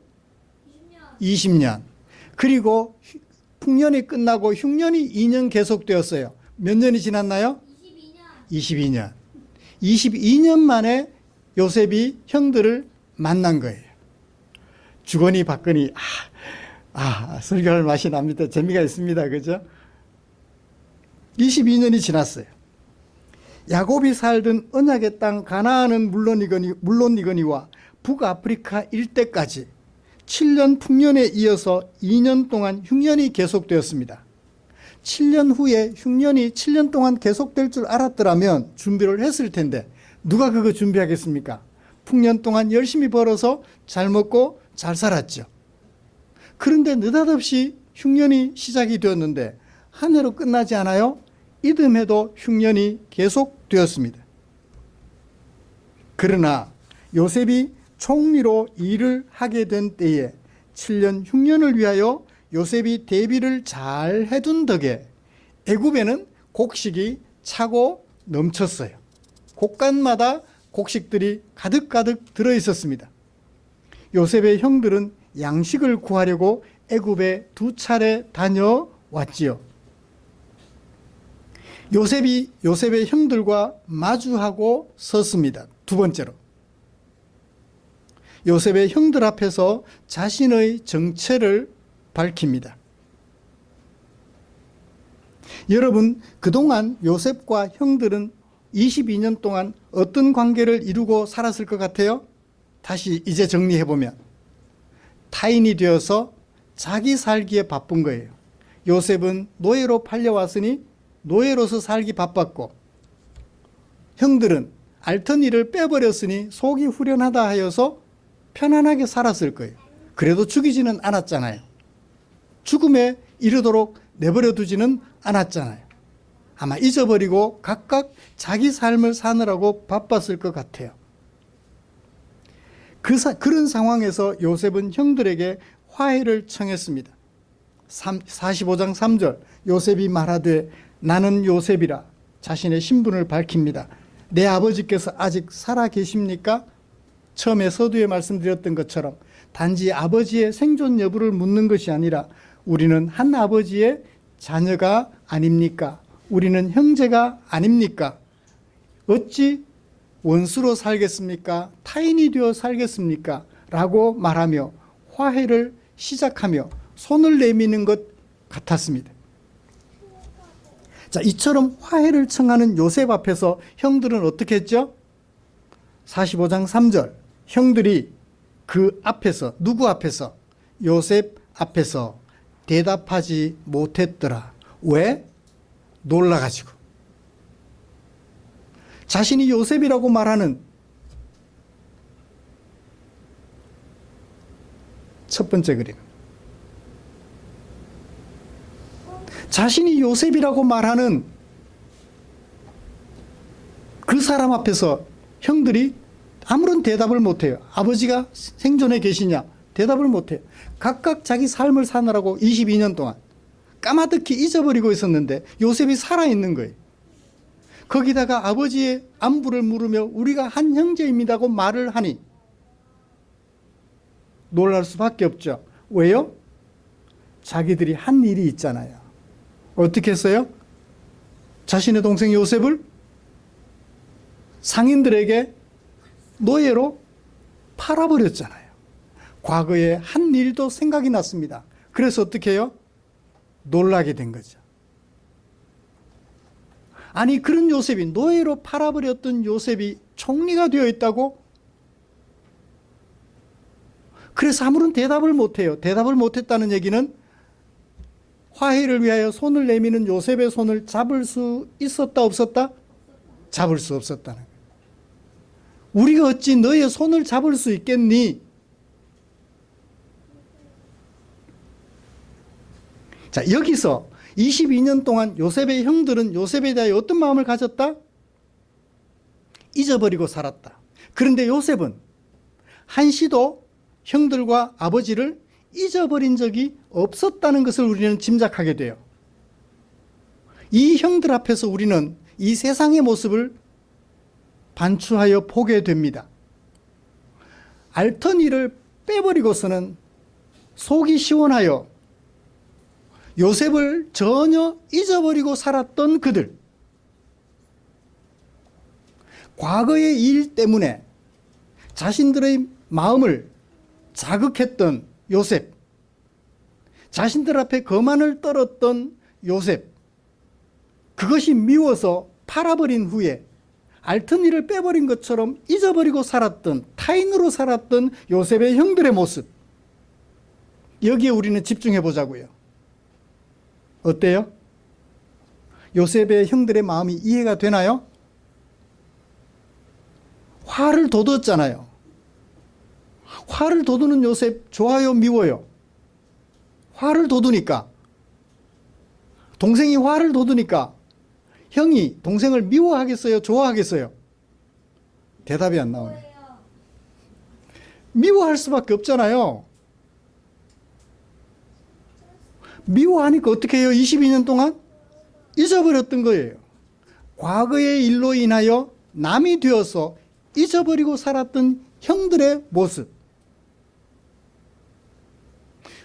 20년. 그리고 풍년이 끝나고 흉년이 2년 계속되었어요. 몇 년이 지났나요? 22년. 22년 만에 요셉이 형들을 만난 거예요. 주거니 받거니, 설교할 맛이 납니다. 재미가 있습니다. 그죠? 22년이 지났어요. 야곱이 살던 언약의 땅 가나안은 물론이거니와 북아프리카 일대까지 7년 풍년에 이어서 2년 동안 흉년이 계속되었습니다. 7년 후에 흉년이 7년 동안 계속될 줄 알았더라면 준비를 했을 텐데 누가 그거 준비하겠습니까? 풍년 동안 열심히 벌어서 잘 먹고 잘 살았죠. 그런데 느닷없이 흉년이 시작이 되었는데 한 해로 끝나지 않아요. 이듬해도 흉년이 계속되었습니다. 그러나 요셉이 총리로 일을 하게 된 때에 7년 흉년을 위하여 요셉이 대비를 잘 해둔 덕에 애굽에는 곡식이 차고 넘쳤어요. 곡간마다 곡식들이 가득가득 들어있었습니다. 요셉의 형들은 양식을 구하려고 애굽에 2차례 다녀왔지요. 요셉의 형들과 마주하고 섰습니다. 두 번째로. 요셉의 형들 앞에서 자신의 정체를 밝힙니다. 여러분, 그동안 요셉과 형들은 22년 동안 어떤 관계를 이루고 살았을 것 같아요? 다시 이제 정리해보면 타인이 되어서 자기 살기에 바쁜 거예요. 요셉은 노예로 팔려왔으니 노예로서 살기 바빴고, 형들은 앓던 일을 빼버렸으니 속이 후련하다 하여서 편안하게 살았을 거예요. 그래도 죽이지는 않았잖아요. 죽음에 이르도록 내버려 두지는 않았잖아요. 아마 잊어버리고 각각 자기 삶을 사느라고 바빴을 것 같아요. 그런 상황에서 요셉은 형들에게 화해를 청했습니다. 45장 3절 요셉이 말하되 나는 요셉이라 자신의 신분을 밝힙니다. 내 아버지께서 아직 살아 계십니까? 처음에 서두에 말씀드렸던 것처럼 단지 아버지의 생존 여부를 묻는 것이 아니라 우리는 한 아버지의 자녀가 아닙니까? 우리는 형제가 아닙니까? 어찌 원수로 살겠습니까? 타인이 되어 살겠습니까? 라고 말하며 화해를 시작하며 손을 내미는 것 같았습니다. 자, 이처럼 화해를 청하는 요셉 앞에서 형들은 어떻게 했죠? 45장 3절 형들이 그 앞에서, 누구 앞에서? 요셉 앞에서 대답하지 못했더라. 왜? 놀라가지고. 자신이 요셉이라고 말하는 첫 번째 그림. 자신이 요셉이라고 말하는 그 사람 앞에서 형들이 아무런 대답을 못해요. 아버지가 생존해 계시냐? 대답을 못해요. 각각 자기 삶을 사느라고 22년 동안 까마득히 잊어버리고 있었는데 요셉이 살아있는 거예요. 거기다가 아버지의 안부를 물으며 우리가 한 형제입니다고 말을 하니 놀랄 수밖에 없죠. 왜요? 자기들이 한 일이 있잖아요. 어떻게 했어요? 자신의 동생 요셉을 상인들에게 노예로 팔아버렸잖아요. 과거에 한 일도 생각이 났습니다. 그래서 어떻게 해요? 놀라게 된 거죠. 아니, 그런 요셉이, 노예로 팔아버렸던 요셉이 총리가 되어 있다고? 그래서 아무런 대답을 못해요. 대답을 못했다는 얘기는 화해를 위하여 손을 내미는 요셉의 손을 잡을 수 있었다 없었다? 잡을 수 없었다는 거예요. 우리가 어찌 너의 손을 잡을 수 있겠니? 자, 여기서 22년 동안 요셉의 형들은 요셉에 대하여 어떤 마음을 가졌다? 잊어버리고 살았다. 그런데 요셉은 한시도 형들과 아버지를 잊어버린 적이 없었다는 것을 우리는 짐작하게 돼요. 이 형들 앞에서 우리는 이 세상의 모습을 반추하여 보게 됩니다. 앓던 일을 빼버리고서는 속이 시원하여 요셉을 전혀 잊어버리고 살았던 그들. 과거의 일 때문에 자신들의 마음을 자극했던 요셉, 자신들 앞에 거만을 떨었던 요셉, 그것이 미워서 팔아버린 후에 앓던 일을 빼버린 것처럼 잊어버리고 살았던, 타인으로 살았던 요셉의 형들의 모습, 여기에 우리는 집중해 보자고요. 어때요? 요셉의 형들의 마음이 이해가 되나요? 화를 돋웠잖아요. 화를 돋우는 요셉 좋아요, 미워요? 화를 돋우니까. 동생이 화를 돋우니까 형이 동생을 미워하겠어요, 좋아하겠어요? 대답이 안 나오네. 미워할 수밖에 없잖아요. 미워하니까 어떻게 해요? 22년 동안 잊어버렸던 거예요. 과거의 일로 인하여 남이 되어서 잊어버리고 살았던 형들의 모습.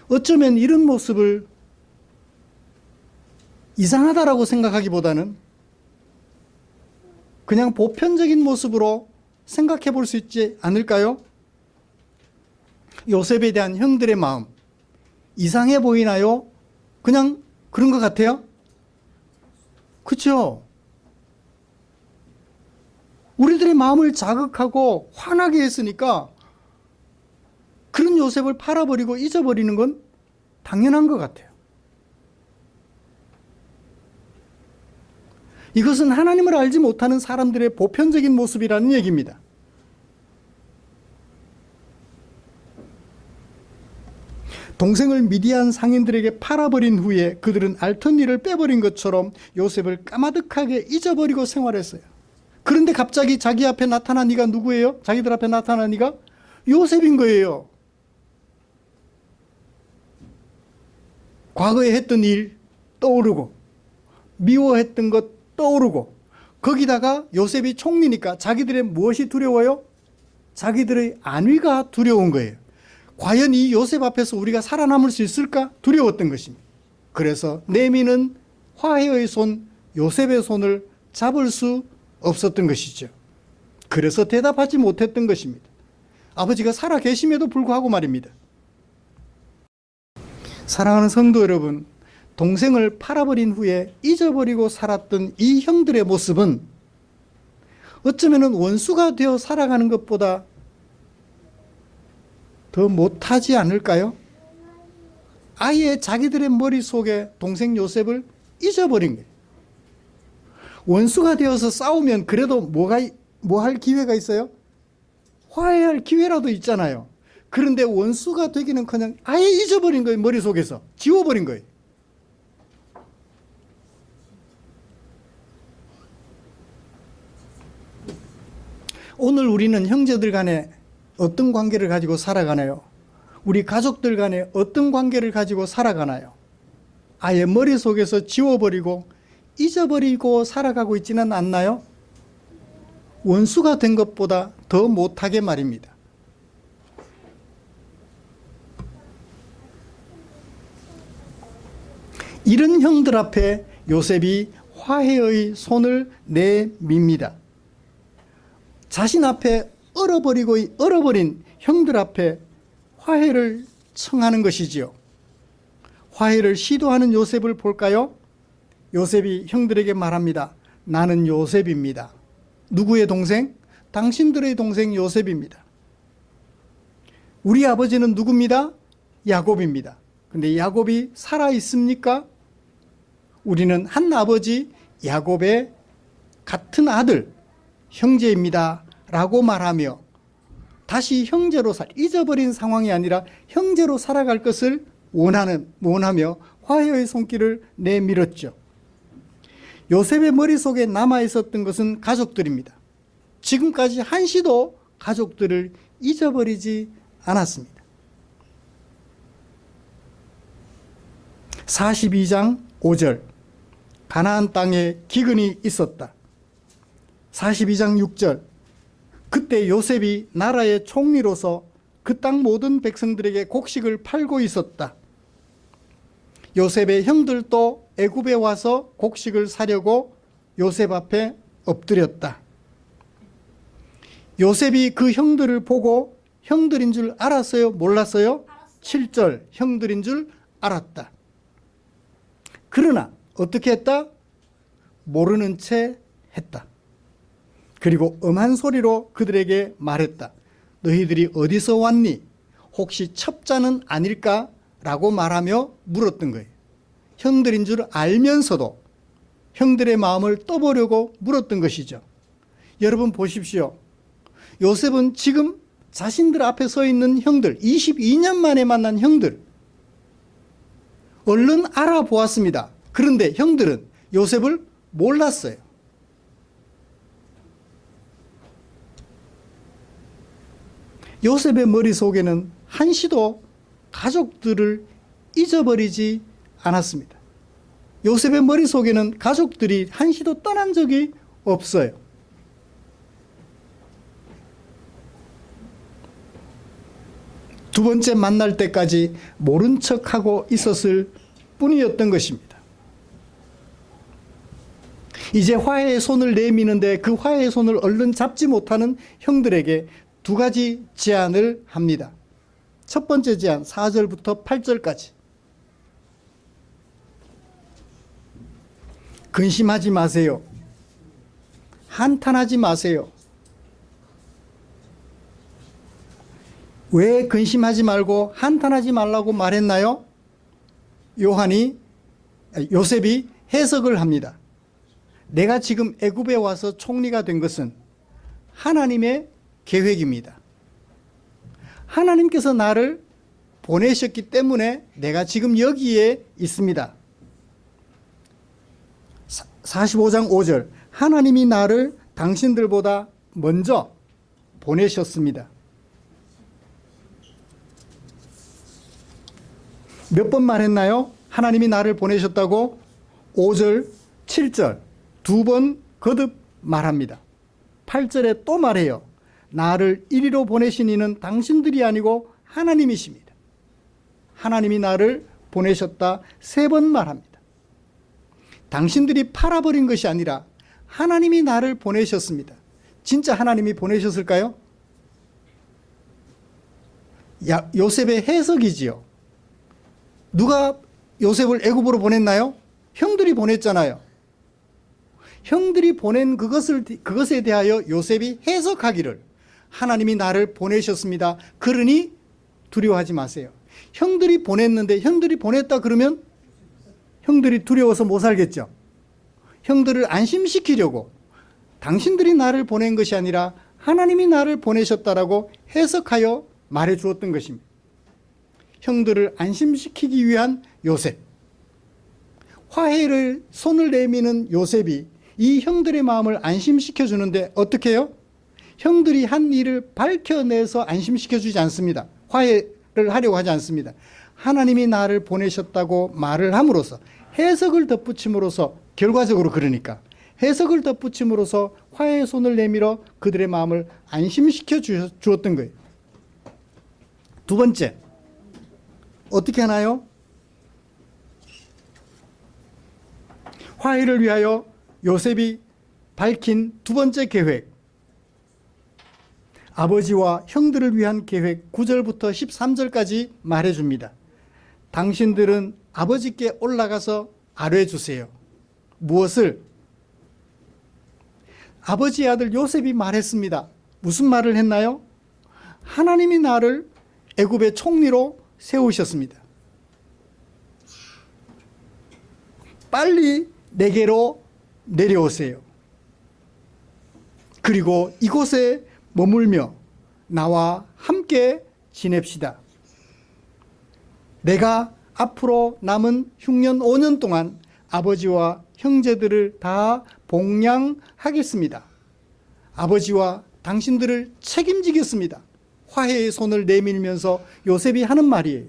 어쩌면 이런 모습을 이상하다라고 생각하기보다는 그냥 보편적인 모습으로 생각해 볼 수 있지 않을까요? 요셉에 대한 형들의 마음, 이상해 보이나요? 그냥 그런 것 같아요? 그렇죠? 우리들의 마음을 자극하고 화나게 했으니까 그런 요셉을 팔아버리고 잊어버리는 건 당연한 것 같아요. 이것은 하나님을 알지 못하는 사람들의 보편적인 모습이라는 얘기입니다. 동생을 미디안 상인들에게 팔아버린 후에 그들은 알턴니를 빼버린 것처럼 요셉을 까마득하게 잊어버리고 생활했어요. 그런데 갑자기 자기 앞에 나타난 이가 누구예요? 자기들 앞에 나타난 이가 요셉인 거예요. 과거에 했던 일 떠오르고 미워했던 것 떠오르고 거기다가 요셉이 총리니까 자기들의 무엇이 두려워요? 자기들의 안위가 두려운 거예요. 과연 이 요셉 앞에서 우리가 살아남을 수 있을까? 두려웠던 것입니다. 그래서 내미는 화해의 손, 요셉의 손을 잡을 수 없었던 것이죠. 그래서 대답하지 못했던 것입니다. 아버지가 살아 계심에도 불구하고 말입니다. 사랑하는 성도 여러분, 동생을 팔아버린 후에 잊어버리고 살았던 이 형들의 모습은 어쩌면 원수가 되어 살아가는 것보다 더 못하지 않을까요? 아예 자기들의 머릿속에 동생 요셉을 잊어버린 거예요. 원수가 되어서 싸우면 그래도 뭐 할 기회가 있어요? 화해할 기회라도 있잖아요. 그런데 원수가 되기는커녕 아예 잊어버린 거예요. 머릿속에서 지워버린 거예요. 오늘 우리는 형제들 간에 어떤 관계를 가지고 살아가나요? 우리 가족들 간에 어떤 관계를 가지고 살아가나요? 아예 머릿속에서 지워버리고 잊어버리고 살아가고 있지는 않나요? 원수가 된 것보다 더 못하게 말입니다. 이런 형들 앞에 요셉이 화해의 손을 내밉니다. 자신 앞에 얼어버린 형들 앞에 화해를 청하는 것이지요. 화해를 시도하는 요셉을 볼까요? 요셉이 형들에게 말합니다. 나는 요셉입니다. 누구의 동생? 당신들의 동생 요셉입니다. 우리 아버지는 누굽니다? 야곱입니다. 근데 야곱이 살아 있습니까? 우리는 한 아버지 야곱의 같은 아들 형제입니다 라고 말하며 다시 형제로 잊어버린 상황이 아니라 형제로 살아갈 것을 원하며 화해의 손길을 내밀었죠. 요셉의 머릿속에 남아있었던 것은 가족들입니다. 지금까지 한시도 가족들을 잊어버리지 않았습니다. 42장 5절 가나안 땅에 기근이 있었다. 42장 6절 그때 요셉이 나라의 총리로서 그 땅 모든 백성들에게 곡식을 팔고 있었다. 요셉의 형들도 애굽에 와서 곡식을 사려고 요셉 앞에 엎드렸다. 요셉이 그 형들을 보고 형들인 줄 알았어요? 몰랐어요? 7절 형들인 줄 알았다. 그러나 어떻게 했다? 모르는 채 했다. 그리고 엄한 소리로 그들에게 말했다. 너희들이 어디서 왔니? 혹시 첩자는 아닐까? 라고 말하며 물었던 거예요. 형들인 줄 알면서도 형들의 마음을 떠보려고 물었던 것이죠. 여러분 보십시오. 요셉은 지금 자신들 앞에 서 있는 형들, 22년 만에 만난 형들, 얼른 알아보았습니다. 그런데 형들은 요셉을 몰랐어요. 요셉의 머릿속에는 한시도 가족들을 잊어버리지 않았습니다. 요셉의 머릿속에는 가족들이 한시도 떠난 적이 없어요. 두 번째 만날 때까지 모른 척하고 있었을 뿐이었던 것입니다. 이제 화해의 손을 내미는데 그 화해의 손을 얼른 잡지 못하는 형들에게 두 가지 제안을 합니다. 첫 번째 제안, 4절부터 8절까지. 근심하지 마세요. 한탄하지 마세요. 왜 근심하지 말고 한탄하지 말라고 말했나요? 요셉이 해석을 합니다. 내가 지금 애굽에 와서 총리가 된 것은 하나님의 계획입니다. 하나님께서 나를 보내셨기 때문에 내가 지금 여기에 있습니다. 45장 5절, 하나님이 나를 당신들보다 먼저 보내셨습니다. 몇 번 말했나요? 하나님이 나를 보내셨다고? 5절, 7절 두 번 거듭 말합니다. 8절에 또 말해요. 나를 이리로 보내신 이는 당신들이 아니고 하나님이십니다. 하나님이 나를 보내셨다 세 번 말합니다. 당신들이 팔아버린 것이 아니라 하나님이 나를 보내셨습니다. 진짜 하나님이 보내셨을까요? 요셉의 해석이지요. 누가 요셉을 애굽으로 보냈나요? 형들이 보냈잖아요. 형들이 보낸 그것에 대하여 요셉이 해석하기를 하나님이 나를 보내셨습니다. 그러니 두려워하지 마세요. 형들이 보냈는데 형들이 보냈다 그러면 형들이 두려워서 못 살겠죠. 형들을 안심시키려고 당신들이 나를 보낸 것이 아니라 하나님이 나를 보내셨다라고 해석하여 말해 주었던 것입니다. 형들을 안심시키기 위한 요셉. 화해를 손을 내미는 요셉이 이 형들의 마음을 안심시켜 주는데 어떻게 해요? 형들이 한 일을 밝혀내서 안심시켜 주지 않습니다. 화해를 하려고 하지 않습니다. 하나님이 나를 보내셨다고 말을 함으로써 해석을 덧붙임으로써 결과적으로 그러니까 해석을 덧붙임으로써 화해의 손을 내밀어 그들의 마음을 안심시켜 주었던 거예요. 두 번째, 어떻게 하나요? 화해를 위하여 요셉이 밝힌 두 번째 계획, 아버지와 형들을 위한 계획 9절부터 13절까지 말해줍니다. 당신들은 아버지께 올라가서 아뢰주세요. 무엇을? 아버지의 아들 요셉이 말했습니다. 무슨 말을 했나요? 하나님이 나를 애굽의 총리로 세우셨습니다. 빨리 내게로 내려오세요. 그리고 이곳에 머물며 나와 함께 지냅시다. 내가 앞으로 남은 흉년 5년 동안 아버지와 형제들을 다 복양하겠습니다. 아버지와 당신들을 책임지겠습니다. 화해의 손을 내밀면서 요셉이 하는 말이에요.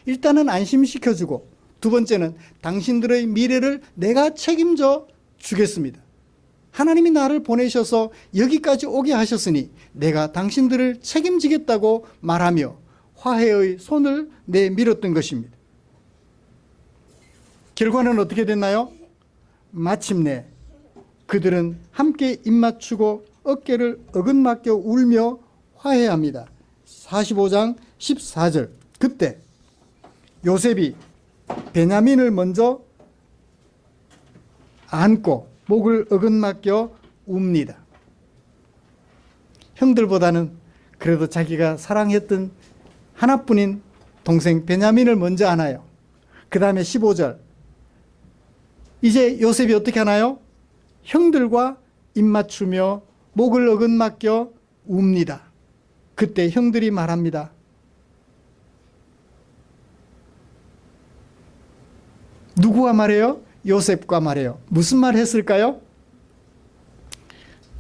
일단은 안심시켜주고 두 번째는 당신들의 미래를 내가 책임져 주겠습니다. 하나님이 나를 보내셔서 여기까지 오게 하셨으니 내가 당신들을 책임지겠다고 말하며 화해의 손을 내밀었던 것입니다. 결과는 어떻게 됐나요? 마침내 그들은 함께 입맞추고 어깨를 어긋맞겨 울며 화해합니다. 45장 14절. 그때 요셉이 베냐민을 먼저 안고 목을 어긋맞겨 웁니다. 형들보다는 그래도 자기가 사랑했던 하나뿐인 동생 베냐민을 먼저 안아요. 그 다음에 15절. 이제 요셉이 어떻게 하나요? 형들과 입맞추며 목을 어긋맞겨 웁니다. 그때 형들이 말합니다. 누구와 말해요? 요셉과 말해요. 무슨 말을 했을까요?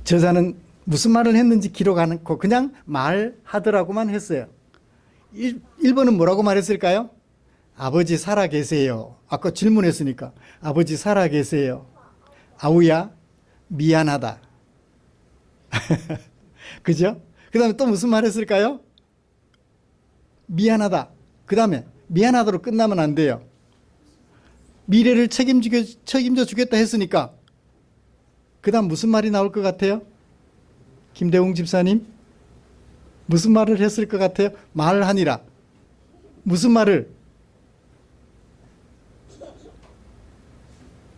저자는 무슨 말을 했는지 기록 안 했고 그냥 말하더라고만 했어요. 1번은 뭐라고 말했을까요? 아버지 살아계세요. 아까 질문했으니까 아버지 살아계세요. 아우야 미안하다. 그죠? 그 다음에 또 무슨 말 했을까요? 미안하다. 그 다음에 미안하다로 끝나면 안 돼요. 미래를 책임져 주겠다 했으니까 그 다음 무슨 말이 나올 것 같아요? 김대웅 집사님 무슨 말을 했을 것 같아요? 말하니라. 무슨 말을?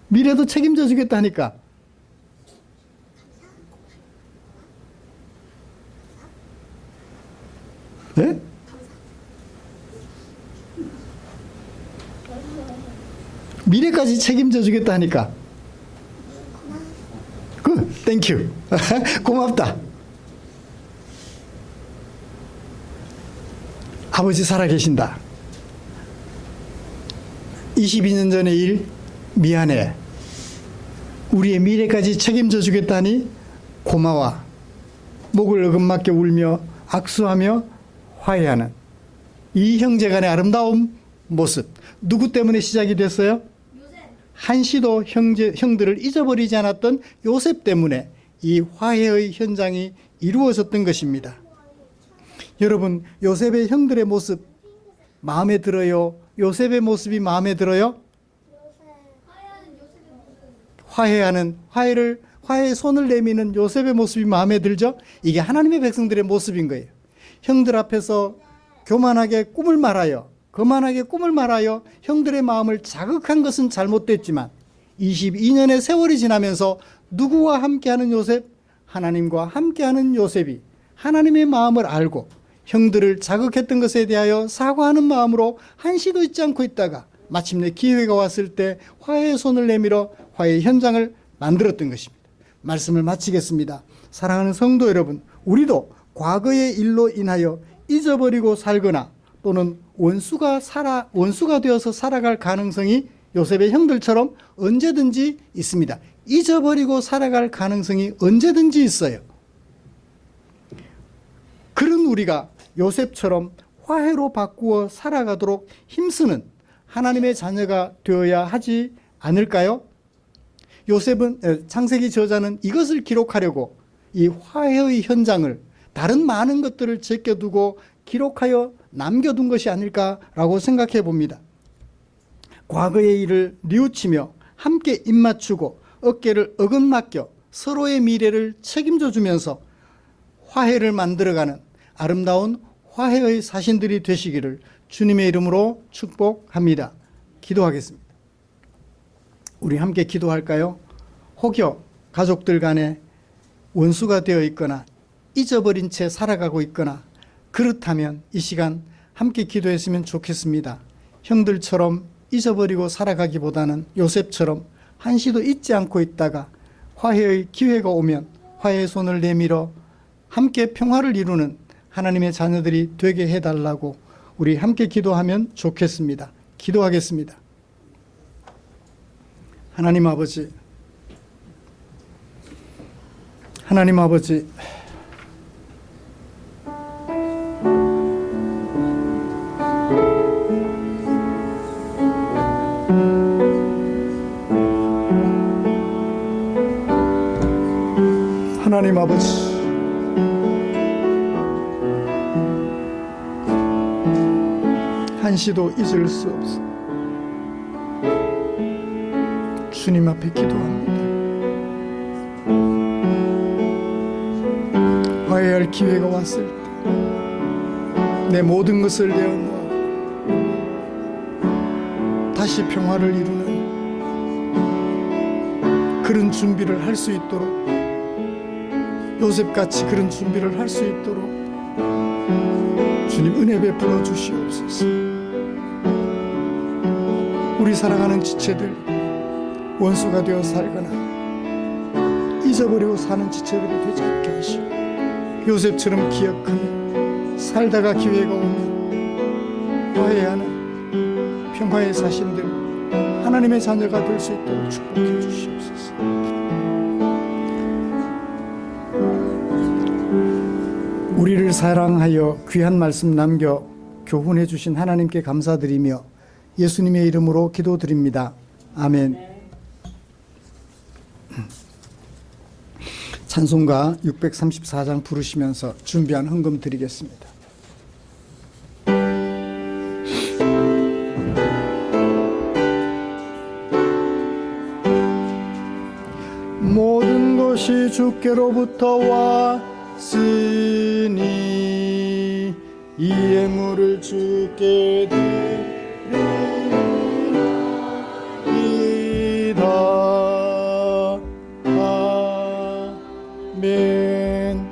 미래도 책임져 주겠다 하니까. 네? 미래까지 책임져 주겠다 하니까. 땡큐. 고맙다. 아버지 살아계신다. 22년 전의 일 미안해. 우리의 미래까지 책임져 주겠다니 고마워. 목을 어긋맞게 울며 악수하며 화해하는 이 형제간의 아름다운 모습. 누구 때문에 시작이 됐어요? 한시도 형들을 잊어버리지 않았던 요셉 때문에 이 화해의 현장이 이루어졌던 것입니다. 여러분, 요셉의 형들의 모습 마음에 들어요? 요셉의 모습이 마음에 들어요? 화해의 손을 내미는 요셉의 모습이 마음에 들죠? 이게 하나님의 백성들의 모습인 거예요. 형들 앞에서 교만하게 꿈을 말하여 거만하게 꿈을 말하여 형들의 마음을 자극한 것은 잘못됐지만 22년의 세월이 지나면서 누구와 함께하는 요셉? 하나님과 함께하는 요셉이 하나님의 마음을 알고 형들을 자극했던 것에 대하여 사과하는 마음으로 한시도 잊지 않고 있다가 마침내 기회가 왔을 때 화해의 손을 내밀어 화해의 현장을 만들었던 것입니다. 말씀을 마치겠습니다. 사랑하는 성도 여러분, 우리도 과거의 일로 인하여 잊어버리고 살거나 또는 원수가 되어서 살아갈 가능성이 요셉의 형들처럼 언제든지 있습니다. 잊어버리고 살아갈 가능성이 언제든지 있어요. 그런 우리가 요셉처럼 화해로 바꾸어 살아가도록 힘쓰는 하나님의 자녀가 되어야 하지 않을까요? 창세기 저자는 이것을 기록하려고 이 화해의 현장을 다른 많은 것들을 제껴두고 기록하여 남겨둔 것이 아닐까라고 생각해 봅니다. 과거의 일을 뉘우치며 함께 입맞추고 어깨를 어긋맞겨 서로의 미래를 책임져 주면서 화해를 만들어가는 아름다운 화해의 사신들이 되시기를 주님의 이름으로 축복합니다. 기도하겠습니다. 우리 함께 기도할까요? 혹여 가족들 간에 원수가 되어 있거나 잊어버린 채 살아가고 있거나 그렇다면 이 시간 함께 기도했으면 좋겠습니다. 형들처럼 잊어버리고 살아가기보다는 요셉처럼 한시도 잊지 않고 있다가 화해의 기회가 오면 화해의 손을 내밀어 함께 평화를 이루는 하나님의 자녀들이 되게 해달라고 우리 함께 기도하면 좋겠습니다. 기도하겠습니다. 하나님 아버지, 하나님 아버지, 한시도 잊을 수 없어 주님 앞에 기도합니다. 화해할 기회가 왔을 때 내 모든 것을 내어놓아 다시 평화를 이루는 그런 준비를 할 수 있도록, 요셉같이 그런 준비를 할 수 있도록 주님 은혜 베풀어 주시옵소서. 우리 사랑하는 지체들, 원수가 되어 살거나 잊어버리고 사는 지체들이 되지 않게 하시고 요셉처럼 기억하며 살다가 기회가 오면 화해하는 평화의 사신들 하나님의 자녀가 될 수 있도록 축복해 주시옵소서. 우리를 사랑하여 귀한 말씀 남겨 교훈해 주신 하나님께 감사드리며 예수님의 이름으로 기도드립니다. 아멘. 찬송가 634장 부르시면서 준비한 헌금 드리겠습니다. 모든 것이 주께로부터 왔으니 이 예물을 주께 드리이다. 아멘.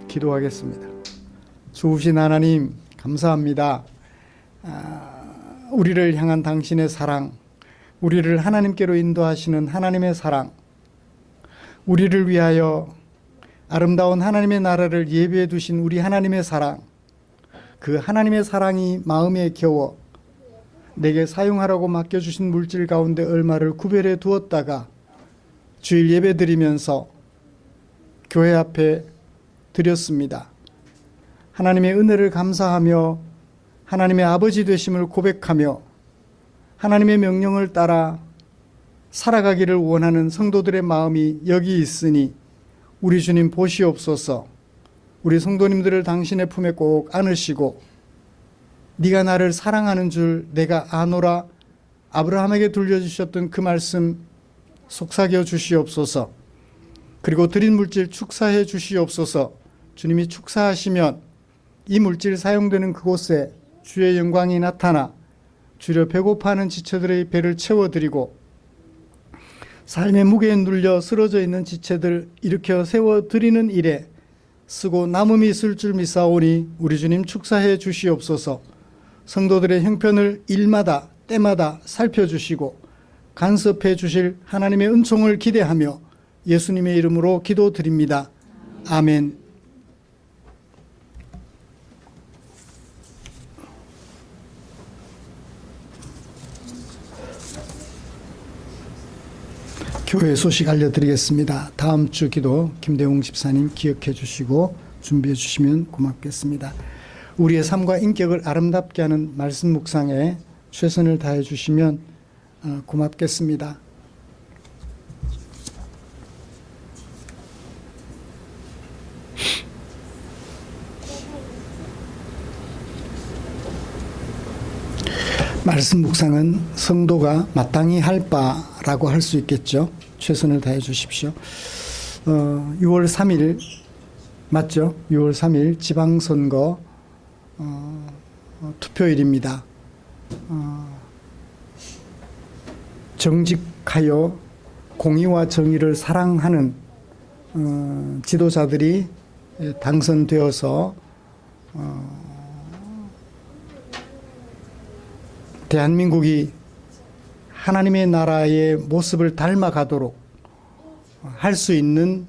기도하겠습니다. 좋으신 하나님 감사합니다. 우리를 향한 당신의 사랑, 우리를 하나님께로 인도하시는 하나님의 사랑, 우리를 위하여 아름다운 하나님의 나라를 예비해 두신 우리 하나님의 사랑, 그 하나님의 사랑이 마음에 겨워 내게 사용하라고 맡겨주신 물질 가운데 얼마를 구별해 두었다가 주일 예배 드리면서 교회 앞에 드렸습니다. 하나님의 은혜를 감사하며 하나님의 아버지 되심을 고백하며 하나님의 명령을 따라 살아가기를 원하는 성도들의 마음이 여기 있으니 우리 주님 보시옵소서. 우리 성도님들을 당신의 품에 꼭 안으시고 네가 나를 사랑하는 줄 내가 아노라 아브라함에게 들려주셨던 그 말씀 속삭여 주시옵소서. 그리고 드린 물질 축사해 주시옵소서. 주님이 축사하시면 이 물질 사용되는 그곳에 주의 영광이 나타나 주려 배고파하는 지체들의 배를 채워드리고 삶의 무게에 눌려 쓰러져 있는 지체들 일으켜 세워드리는 일에 쓰고 남음이 있을 줄 믿사오니 우리 주님 축사해 주시옵소서. 성도들의 형편을 일마다 때마다 살펴주시고 간섭해 주실 하나님의 은총을 기대하며 예수님의 이름으로 기도드립니다. 아멘. 교회 소식 알려드리겠습니다. 다음 주 기도 김대웅 집사님 기억해 주시고 준비해 주시면 고맙겠습니다. 우리의 삶과 인격을 아름답게 하는 말씀 묵상에 최선을 다해 주시면 고맙겠습니다. 말씀 묵상은 성도가 마땅히 할 바라고 할 수 있겠죠. 최선을 다해 주십시오. 6월 3일 맞죠? 6월 3일 지방선거 투표일입니다. 정직하여 공의와 정의를 사랑하는 지도자들이 당선되어서 대한민국이 하나님의 나라의 모습을 닮아가도록 할 수 있는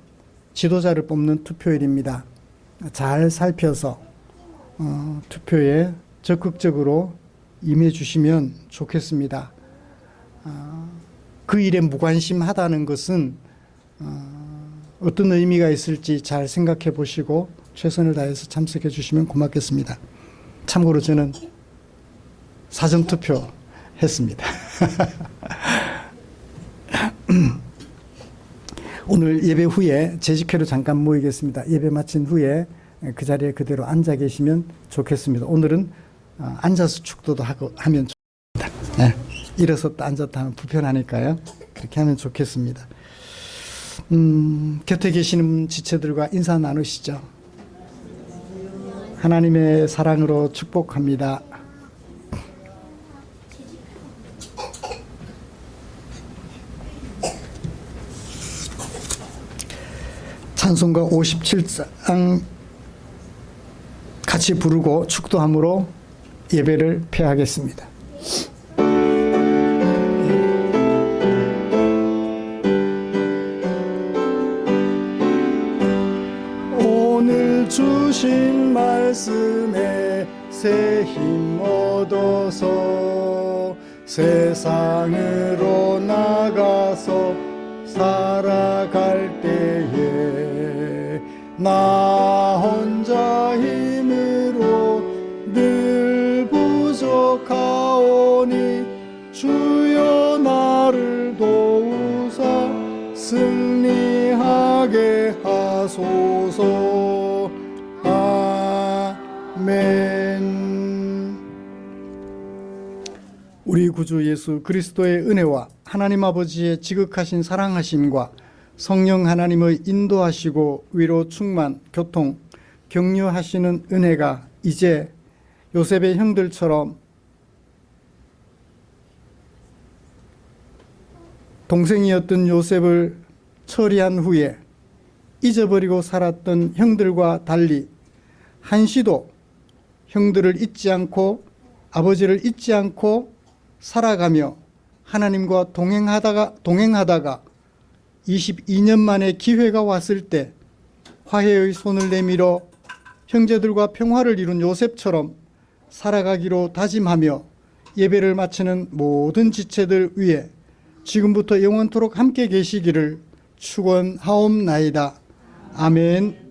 지도자를 뽑는 투표일입니다. 잘 살펴서 투표에 적극적으로 임해 주시면 좋겠습니다. 그 일에 무관심하다는 것은 어떤 의미가 있을지 잘 생각해 보시고 최선을 다해서 참석해 주시면 고맙겠습니다. 참고로 저는 사전투표 했습니다. 오늘 예배 후에 재직회로 잠깐 모이겠습니다. 예배 마친 후에 그 자리에 그대로 앉아 계시면 좋겠습니다. 오늘은 앉아서 축도도 하고 하면 좋습니다. 네. 일어섰다 앉았다 하면 불편하니까요. 그렇게 하면 좋겠습니다. 곁에 계시는 지체들과 인사 나누시죠. 하나님의 사랑으로 축복합니다. 찬송가 57장 같이 부르고 축도함으로 예배를 폐하겠습니다. 오늘 주신 말씀에 새 힘 얻어서 세상으로 나가서 살아갈 때에 나 혼자 힘으로 늘 부족하오니 주여 나를 도우사 승리하게 하소서. 아멘. 우리 구주 예수 그리스도의 은혜와 하나님 아버지의 지극하신 사랑하심과 성령 하나님의 인도하시고 위로 충만 교통 격려하시는 은혜가 이제 요셉의 형들처럼 동생이었던 요셉을 처리한 후에 잊어버리고 살았던 형들과 달리 한시도 형들을 잊지 않고 아버지를 잊지 않고 살아가며 하나님과 동행하다가 22년 만에 기회가 왔을 때 화해의 손을 내밀어 형제들과 평화를 이룬 요셉처럼 살아가기로 다짐하며 예배를 마치는 모든 지체들 위해 지금부터 영원토록 함께 계시기를 축원하옵나이다. 아멘.